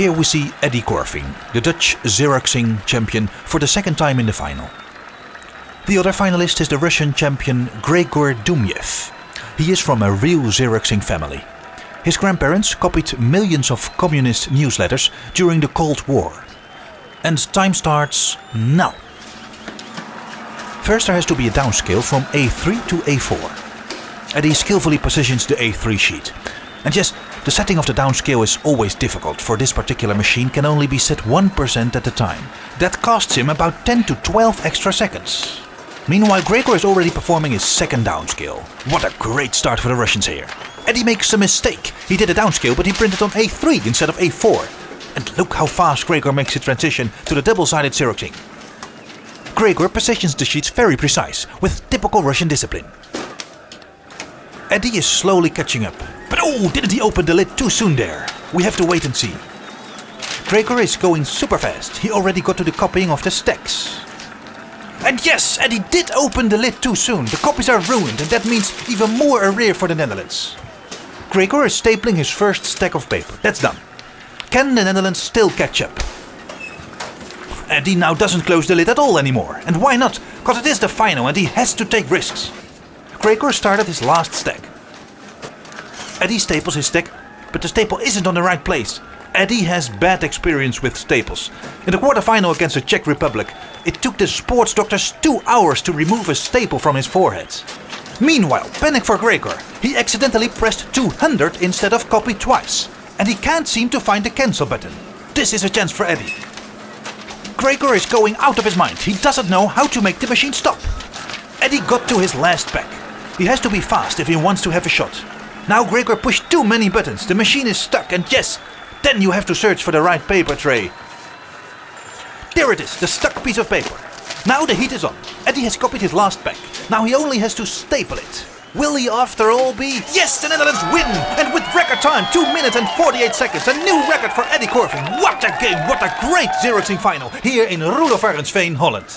Here we see Eddy Korving, the Dutch Xeroxing champion, for the second time in the final. The other finalist is the Russian champion Gregor Dumyev. He is from a real Xeroxing family. His grandparents copied millions of communist newsletters during the Cold War. And time starts now. First there has to be a downscale from A3 to A4. Eddy skillfully positions the A3 sheet. And yes, the setting of the downscale is always difficult, for this particular machine can only be set 1% at a time. That costs him about 10 to 12 extra seconds. Meanwhile, Gregor is already performing his second downscale. What a great start for the Russians here. Eddy makes a mistake. He did a downscale, but he printed on A3 instead of A4. And look how fast Gregor makes the transition to the double-sided Xeroxing. Gregor positions the sheets very precise, with typical Russian discipline. Eddy is slowly catching up. But oh, didn't he open the lid too soon there? We have to wait and see. Gregor is going super fast. He already got to the copying of the stacks. And yes, Eddy did open the lid too soon. The copies are ruined, and that means even more arrear for the Netherlands. Gregor is stapling his first stack of paper. That's done. Can the Netherlands still catch up? Eddy now doesn't close the lid at all anymore. And why not? Because it is the final and he has to take risks. Gregor started his last stack. Eddy staples his stack, but the staple isn't on the right place. Eddy has bad experience with staples. In the quarterfinal against the Czech Republic, it took the sports doctors 2 hours to remove a staple from his forehead. Meanwhile, panic for Gregor. He accidentally pressed 200 instead of copy twice. And he can't seem to find the cancel button. This is a chance for Eddy. Gregor is going out of his mind. He doesn't know how to make the machine stop. Eddy got to his last pack. He has to be fast if he wants to have a shot. Now Gregor pushed too many buttons. The machine is stuck, and yes, then you have to search for the right paper tray. There it is, the stuck piece of paper. Now the heat is on. Eddy has copied his last pack. Now he only has to staple it. Will he after all be? Yes, the Netherlands win! And with record time, 2 minutes and 48 seconds. A new record for Eddy Korving. What a game, what a great Xeroxing final here in Roelofarendsveen, Holland.